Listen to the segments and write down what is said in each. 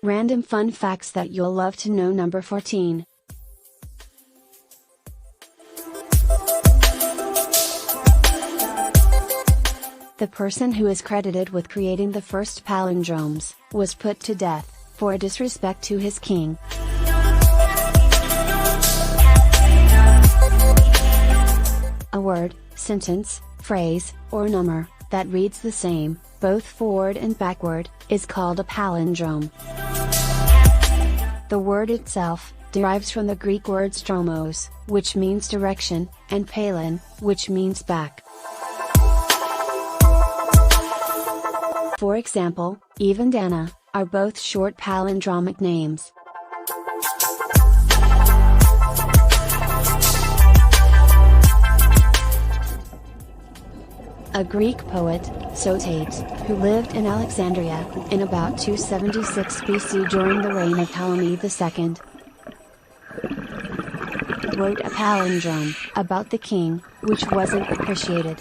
Random fun facts that you'll love to know. Number 14. The person who is credited with creating the first palindromes was put to death for a disrespect to his king. A word, sentence, phrase, or number that reads the same, both forward and backward, is called a palindrome. The word itself derives from the Greek words dromos, which means direction, and palin, which means back. For example, Eve and Anna are both short palindromic names. A Greek poet, Sotates, who lived in Alexandria in about 276 BC during the reign of Ptolemy II, wrote a palindrome about the king, which wasn't appreciated.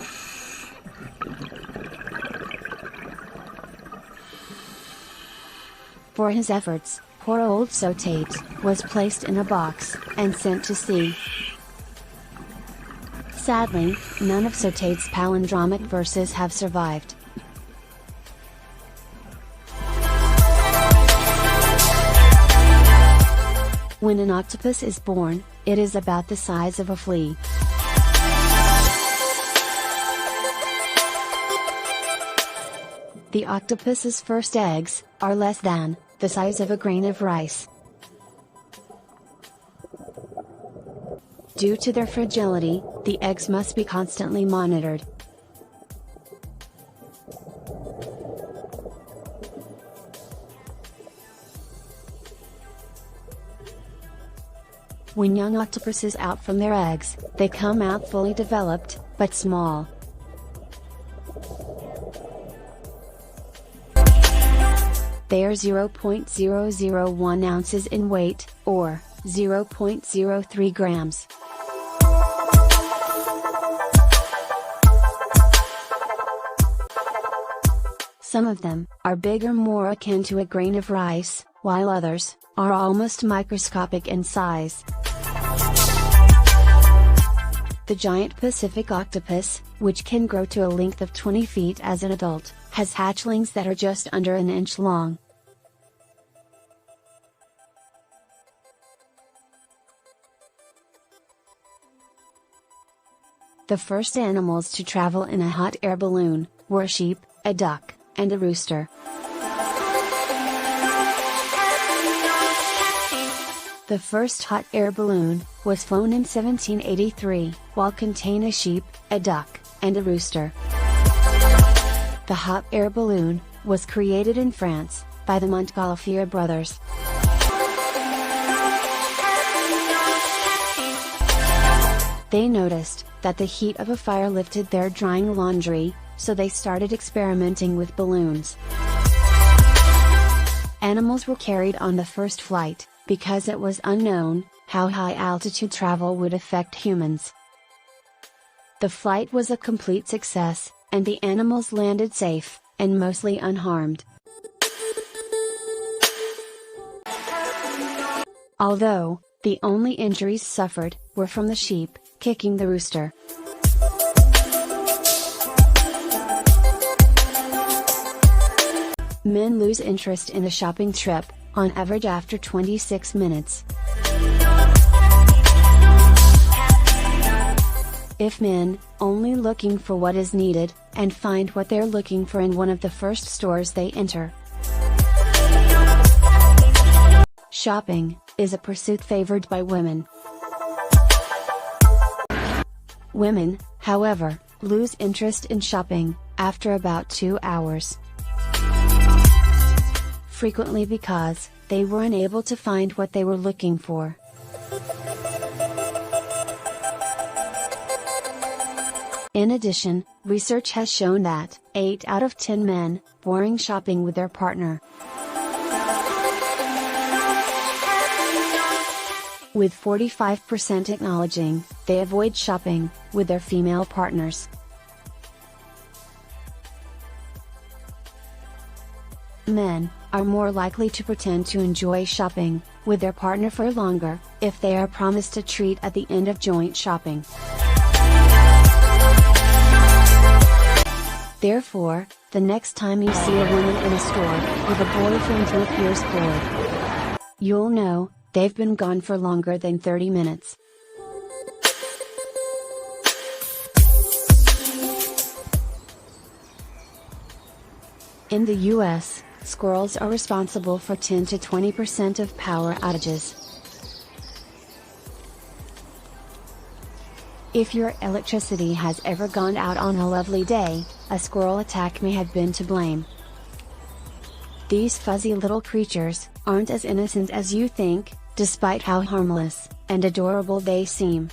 For his efforts, poor old Sotates was placed in a box and sent to sea. Sadly, none of Sotates' palindromic verses have survived. When an octopus is born, it is about the size of a flea. The octopus's first eggs are less than the size of a grain of rice. Due to their fragility, the eggs must be constantly monitored. When young octopuses out from their eggs, they come out fully developed, but small. They are 0.001 ounces in weight, or 0.03 grams. Some of them are big or more akin to a grain of rice, while others are almost microscopic in size. The giant Pacific octopus, which can grow to a length of 20 feet as an adult, has hatchlings that are just under an inch long. The first animals to travel in a hot air balloon were a sheep, a duck, and a rooster. The first hot air balloon was flown in 1783, while contained a sheep, a duck, and a rooster. The hot air balloon was created in France by the Montgolfier brothers. They noticed that the heat of a fire lifted their drying laundry, so they started experimenting with balloons. Animals were carried on the first flight, because it was unknown how high altitude travel would affect humans. The flight was a complete success, and the animals landed safe, and mostly unharmed. Although, the only injuries suffered were from the sheep kicking the rooster. Men lose interest in a shopping trip, on average after 26 minutes. If men, only looking for what is needed, and find what they're looking for in one of the first stores they enter. Shopping is a pursuit favored by women. Women, however, lose interest in shopping after about 2 hours. Frequently because they were unable to find what they were looking for. In addition, research has shown that 8 out of 10 men boring shopping with their partner. With 45% acknowledging they avoid shopping with their female partners. men, are more likely to pretend to enjoy shopping with their partner for longer, if they are promised a treat at the end of joint shopping. Therefore, the next time you see a woman in a store with a boyfriend who appears bored, you'll know they've been gone for longer than 30 minutes. In the US, squirrels are responsible for 10 to 20% of power outages. If your electricity has ever gone out on a lovely day, a squirrel attack may have been to blame. These fuzzy little creatures aren't as innocent as you think, despite how harmless and adorable they seem.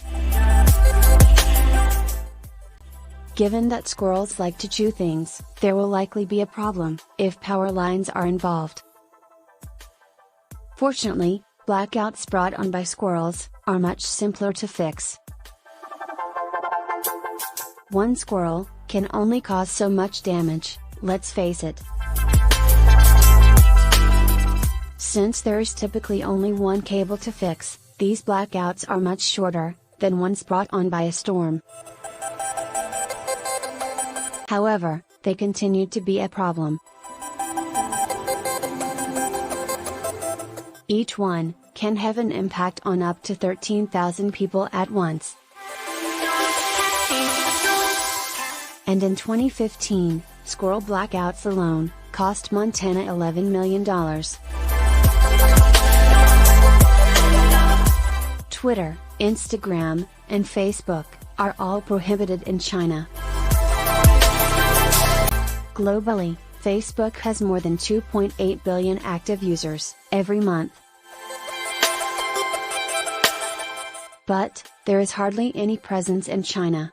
Given that squirrels like to chew things, there will likely be a problem if power lines are involved. Fortunately, blackouts brought on by squirrels are much simpler to fix. One squirrel can only cause so much damage, let's face it. Since there is typically only one cable to fix, these blackouts are much shorter than ones brought on by a storm. However, they continue to be a problem. Each one can have an impact on up to 13,000 people at once. And in 2015, squirrel blackouts alone cost Montana $11 million. Twitter, Instagram, and Facebook are all prohibited in China. Globally, Facebook has more than 2.8 billion active users every month. But there is hardly any presence in China.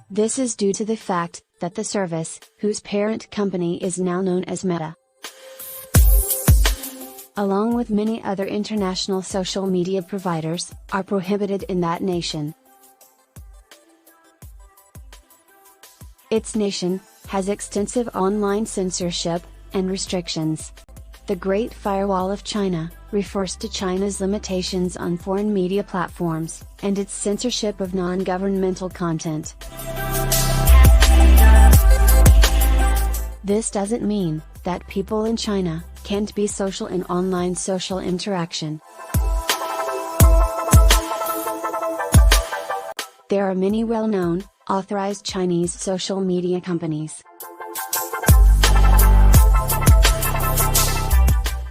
This is due to the fact that the service, whose parent company is now known as Meta, along with many other international social media providers, are prohibited in that nation. Its nation has extensive online censorship and restrictions. The Great Firewall of China refers to China's limitations on foreign media platforms and its censorship of non-governmental content. This doesn't mean that people in China can't be social in online social interaction. There are many well-known, authorized Chinese social media companies.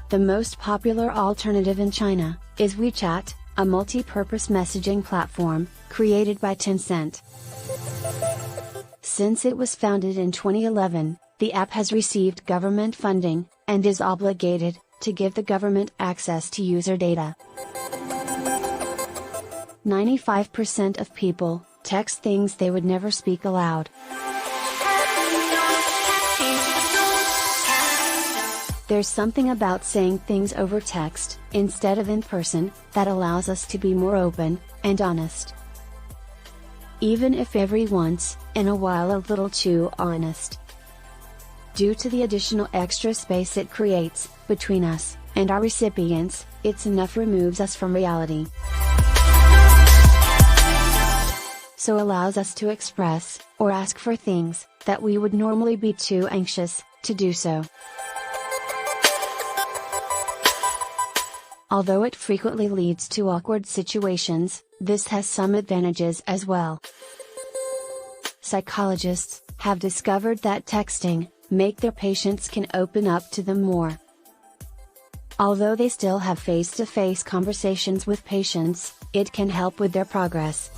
The most popular alternative in China is WeChat, a multi-purpose messaging platform created by Tencent. Since it was founded in 2011, the app has received government funding and is obligated to give the government access to user data. 95% of people text things they would never speak aloud. There's something about saying things over text, instead of in person, that allows us to be more open and honest. Even if every once in a while a little too honest. Due to the additional extra space it creates between us and our recipients, it's enough removes us from reality. So allows us to express or ask for things that we would normally be too anxious to do so. Although it frequently leads to awkward situations, this has some advantages as well. Psychologists have discovered that texting make their patients can open up to them more. Although they still have face-to-face conversations with patients, it can help with their progress.